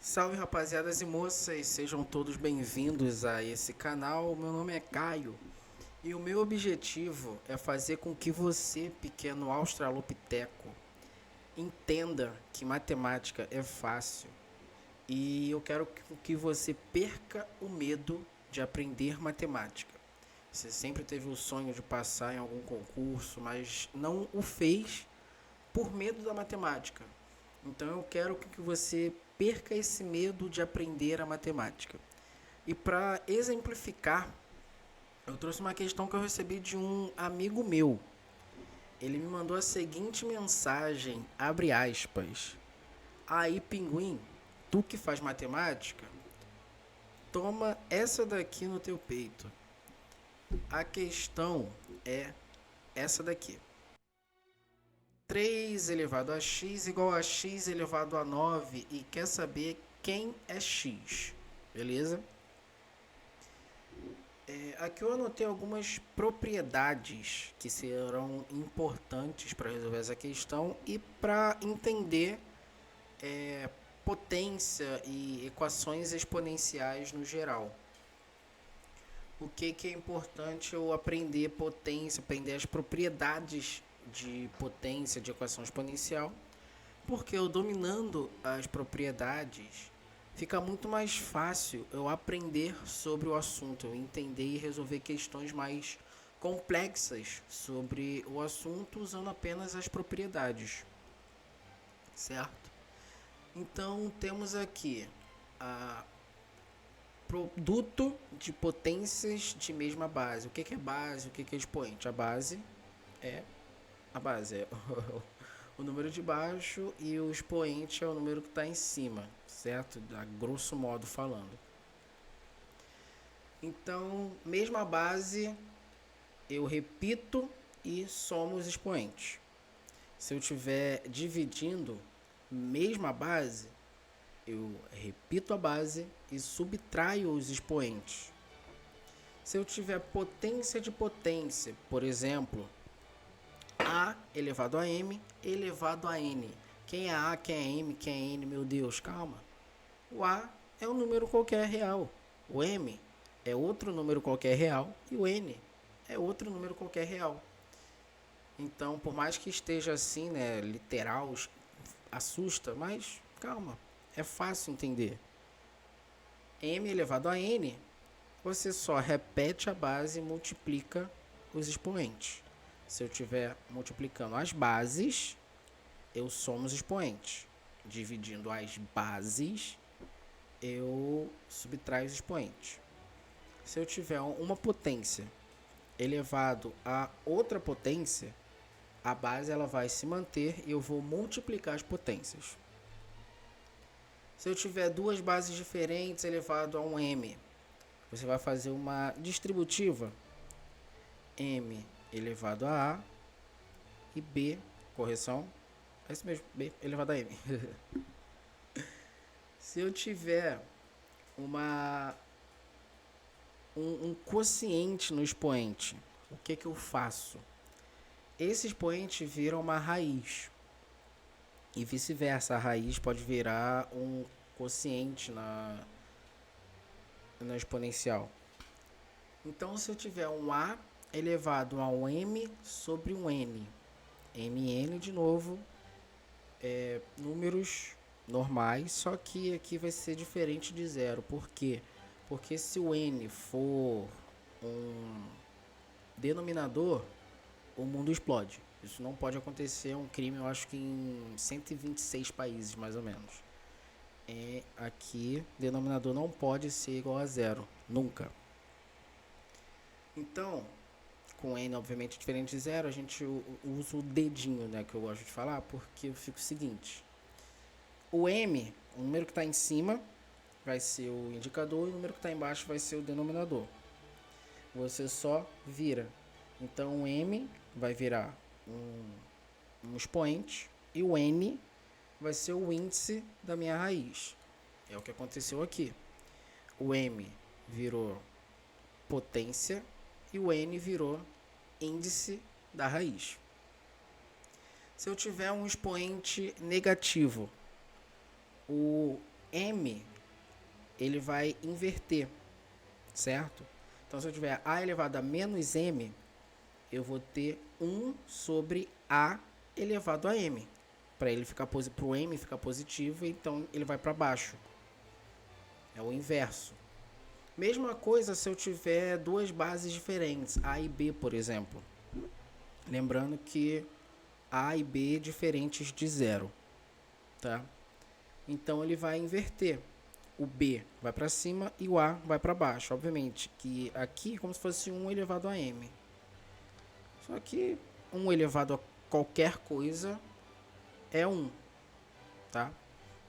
Salve rapaziadas e moças, sejam todos bem-vindos a esse canal. Meu nome é Caio e o meu objetivo é fazer com que você, pequeno australopiteco, entenda que matemática é fácil e eu quero que você perca o medo de aprender matemática. Você sempre teve o sonho de passar em algum concurso, mas não o fez por medo da matemática. Então eu quero que você perca esse medo de aprender a matemática. E para exemplificar, eu trouxe uma questão que eu recebi de um amigo meu. Ele me mandou a seguinte mensagem, abre aspas. Aí, pinguim, tu que faz matemática, toma essa daqui no teu peito. A questão é essa daqui. 3 elevado a x igual a x elevado a 9 e quer saber quem é x, beleza? Aqui eu anotei algumas propriedades que serão importantes para resolver essa questão e para entender potência e equações exponenciais no geral. O que é importante eu aprender potência, aprender as propriedades de potência de equação exponencial, porque eu dominando as propriedades fica muito mais fácil eu aprender sobre o assunto, eu entender e resolver questões mais complexas sobre o assunto usando apenas as propriedades, certo? Então temos aqui a produto de potências de mesma base. O que é base? O que é expoente? É a base é o número de baixo e o expoente é o número que está em cima, certo? A grosso modo falando. Então, mesma base, eu repito e somo os expoentes. Se eu estiver dividindo mesma base, eu repito a base e subtraio os expoentes. Se eu tiver potência de potência, por exemplo, A elevado a M elevado a N. Quem é A, quem é M, quem é N? Meu Deus, calma. O A é um número qualquer real. O M é outro número qualquer real. E o N é outro número qualquer real. Então, por mais que esteja assim, né, literal, assusta, mas calma, é fácil entender. M elevado a N, você só repete a base e multiplica os expoentes. Se eu estiver multiplicando as bases, eu somo os expoentes. Dividindo as bases, eu subtraio os expoentes. Se eu tiver uma potência elevado a outra potência, a base ela vai se manter e eu vou multiplicar as potências. Se eu tiver duas bases diferentes elevado a um m, você vai fazer uma distributiva m elevado a e b, correção, é isso mesmo, b elevado a m. Se eu tiver uma um quociente no expoente, o que eu faço? Esse expoente vira uma raiz e vice-versa, a raiz pode virar um quociente na exponencial. Então, se eu tiver um a elevado a um m sobre um n, mn de novo, números normais, só que aqui vai ser diferente de zero. Por quê? Porque se o n for um denominador, o mundo explode. Isso não pode acontecer, é um crime, eu acho que em 126 países, mais ou menos. Aqui, denominador não pode ser igual a zero, nunca. Então, com n obviamente diferente de zero, a gente usa o dedinho, né, que eu gosto de falar, porque fica o seguinte. O m, o número que está em cima, vai ser o indicador e o número que está embaixo vai ser o denominador. Você só vira. Então o m vai virar um expoente e o n vai ser o índice da minha raiz. É o que aconteceu aqui. O m virou potência e o n virou índice da raiz. Se eu tiver um expoente negativo, o m, ele vai inverter, certo? Então, se eu tiver a elevado a menos m, eu vou ter 1 sobre a elevado a m. Para ele ficar para o m ficar positivo, então ele vai para baixo. É o inverso. Mesma coisa se eu tiver duas bases diferentes, A e B, por exemplo. Lembrando que A e B diferentes de zero, tá? Então ele vai inverter. O B vai para cima e o A vai para baixo. Obviamente que aqui é como se fosse 1 elevado a m. Só que 1 elevado a qualquer coisa é 1, tá?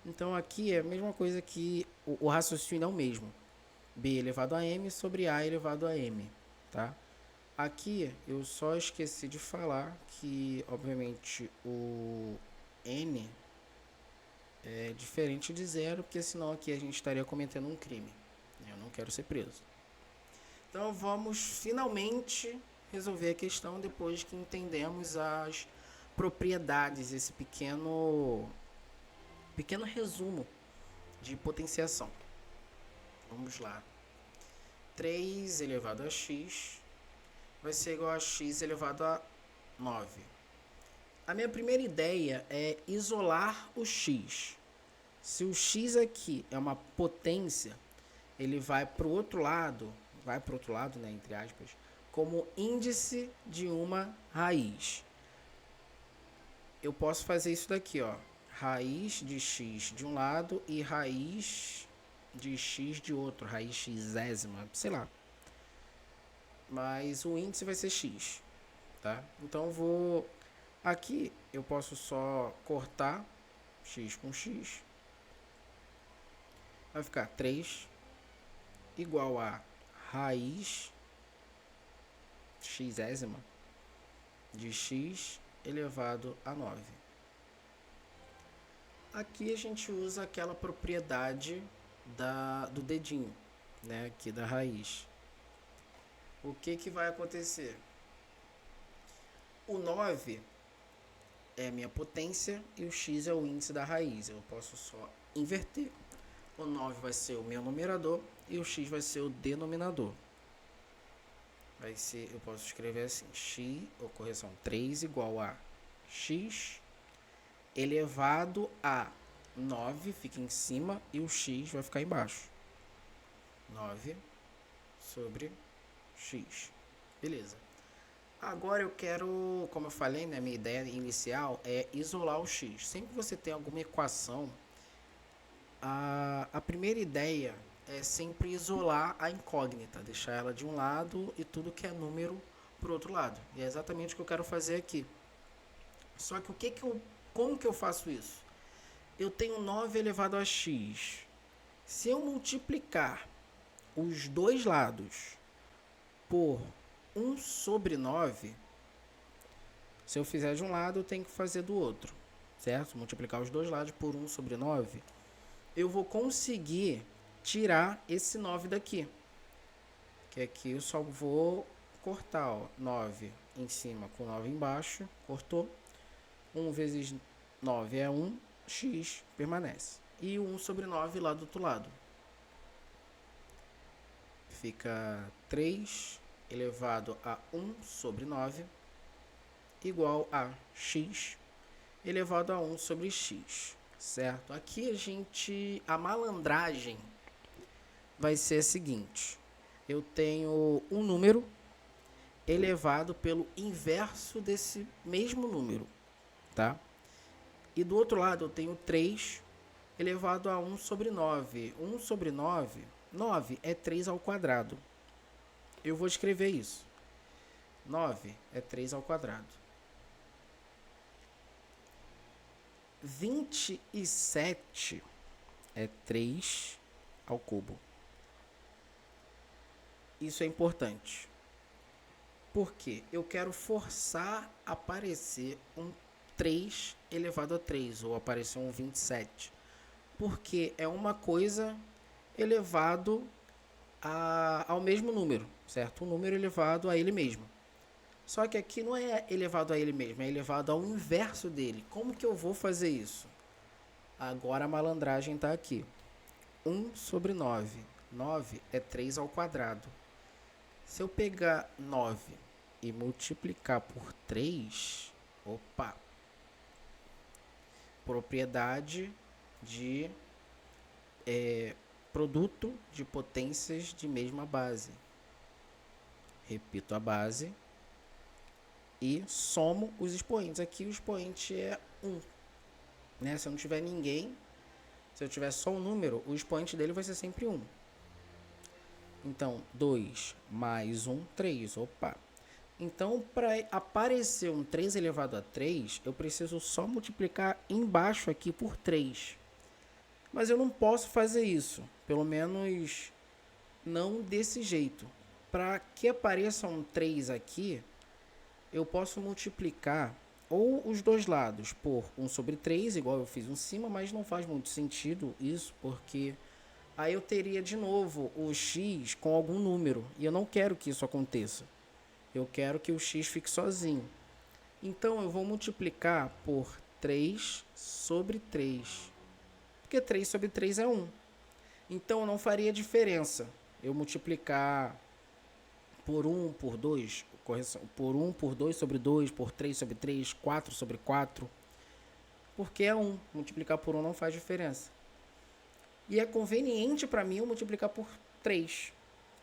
Então aqui é a mesma coisa que o raciocínio é o mesmo. B elevado a m sobre A elevado a m, tá? Aqui eu só esqueci de falar que, obviamente, o n é diferente de zero, porque senão aqui a gente estaria cometendo um crime. Eu não quero ser preso. Então vamos finalmente resolver a questão depois que entendemos as propriedades, esse pequeno resumo de potenciação. Vamos lá. 3 elevado a x vai ser igual a x elevado a 9. A minha primeira ideia é isolar o x. Se o x aqui é uma potência, ele vai para o outro lado, né, entre aspas, como índice de uma raiz. Eu posso fazer isso daqui, ó, raiz de x de um lado e raiz de x de outro, raiz xésima, sei lá. Mas o índice vai ser x, tá? Então aqui eu posso só cortar x com x. Vai ficar 3 igual a raiz xésima de x elevado a 9. Aqui a gente usa aquela propriedade do dedinho, né, aqui da raiz. O que vai acontecer? O 9 é a minha potência e o x é o índice da raiz. Eu posso só inverter. O 9 vai ser o meu numerador e o x vai ser o denominador. Eu posso escrever assim, x, ou correção, 3 igual a x elevado a 9, fica em cima, e o x vai ficar embaixo. 9 sobre x. Beleza. Agora eu quero, como eu falei, né, minha ideia inicial é isolar o x. Sempre que você tem alguma equação, a primeira ideia é sempre isolar a incógnita, deixar ela de um lado e tudo que é número para o outro lado. E é exatamente o que eu quero fazer aqui. Só que como que eu faço isso? Eu tenho 9 elevado a x. Se eu multiplicar os dois lados por 1 sobre 9, se eu fizer de um lado, eu tenho que fazer do outro, certo? Multiplicar os dois lados por 1 sobre 9, eu vou conseguir tirar esse 9 daqui. Que aqui eu só vou cortar, ó, 9 em cima com 9 embaixo, cortou. 1 vezes 9 é 1, x permanece. E o 1 sobre 9 lá do outro lado. Fica 3 elevado a 1 sobre 9 igual a x elevado a 1 sobre x, certo? Aqui a malandragem vai ser a seguinte: eu tenho um número elevado pelo inverso desse mesmo número, tá? E do outro lado eu tenho 3 elevado a 1 sobre 9. 1 sobre 9, 9 é 3 ao quadrado. Eu vou escrever isso. 9 é 3 ao quadrado. 27 é 3 ao cubo. Isso é importante. Porque eu quero forçar a aparecer um 3 elevado a 3, ou aparecer um 27. Porque é uma coisa elevado ao mesmo número, certo? Um número elevado a ele mesmo. Só que aqui não é elevado a ele mesmo, é elevado ao inverso dele. Como que eu vou fazer isso? Agora a malandragem está aqui. 1 sobre 9. 9 é 3 ao quadrado. Se eu pegar 9 e multiplicar por 3, opa, propriedade de produto de potências de mesma base. Repito a base e somo os expoentes. Aqui o expoente é 1. Né? Se eu não tiver ninguém, se eu tiver só um número, o expoente dele vai ser sempre 1. Então, 2 mais 1, 3. Opa! Então, para aparecer um 3 elevado a 3, eu preciso só multiplicar embaixo aqui por 3. Mas eu não posso fazer isso, pelo menos não desse jeito. Para que apareça um 3 aqui, eu posso multiplicar ou os dois lados por 1 sobre 3, igual eu fiz em cima, mas não faz muito sentido isso, porque aí eu teria de novo o x com algum número, e eu não quero que isso aconteça. Eu quero que o x fique sozinho. Então, eu vou multiplicar por 3 sobre 3. Porque 3 sobre 3 é 1. Então, não faria diferença eu multiplicar por 1, por 2, correção, por 1, por 2 sobre 2, por 3 sobre 3, 4 sobre 4. Porque é 1. Multiplicar por 1 não faz diferença. E é conveniente para mim eu multiplicar por 3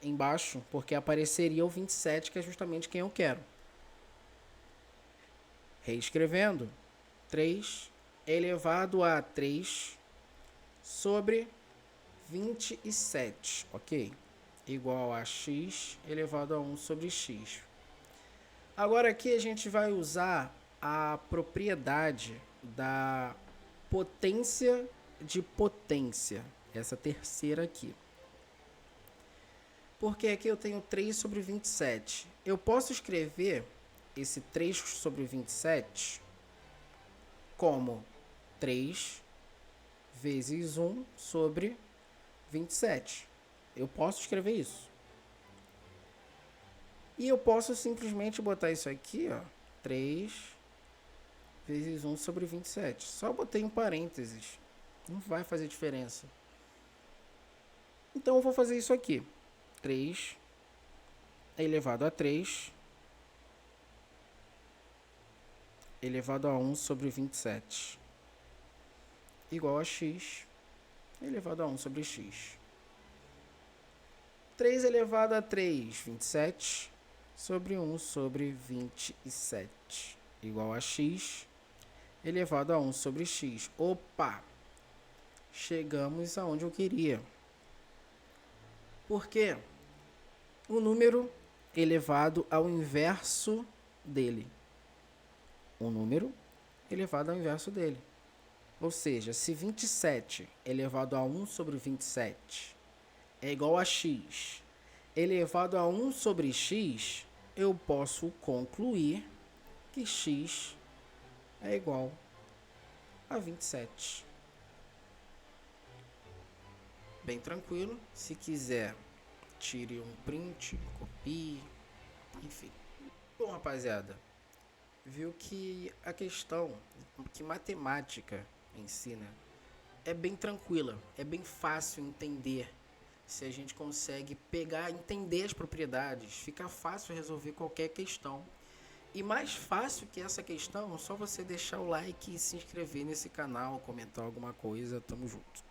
embaixo, porque apareceria o 27, que é justamente quem eu quero. Reescrevendo, 3 elevado a 3 sobre 27, ok? Igual a x elevado a 1 sobre x. Agora aqui a gente vai usar a propriedade da potência de potência, essa terceira aqui. Porque aqui eu tenho 3 sobre 27. Eu posso escrever esse 3 sobre 27 como 3 vezes 1 sobre 27. Eu posso escrever isso. E eu posso simplesmente botar isso aqui, ó, 3 vezes 1 sobre 27. Só botei um parênteses. Não vai fazer diferença. Então eu vou fazer isso aqui. 3 elevado a 3 elevado a 1 sobre 27 igual a x elevado a 1 sobre x. 3 elevado a 3, 27 sobre 1 sobre 27 igual a x elevado a 1 sobre x. Opa! Chegamos aonde eu queria. Por quê? O número elevado ao inverso dele. Um número elevado ao inverso dele. Ou seja, se 27 elevado a 1 sobre 27 é igual a x elevado a 1 sobre x, eu posso concluir que x é igual a 27. Bem tranquilo. Se quiser, tire um print, copie, enfim. Bom, rapaziada, viu que a questão, que matemática ensina, é bem tranquila, é bem fácil entender. Se a gente consegue pegar, entender as propriedades, fica fácil resolver qualquer questão. E mais fácil que essa questão, é só você deixar o like e se inscrever nesse canal, comentar alguma coisa. Tamo junto.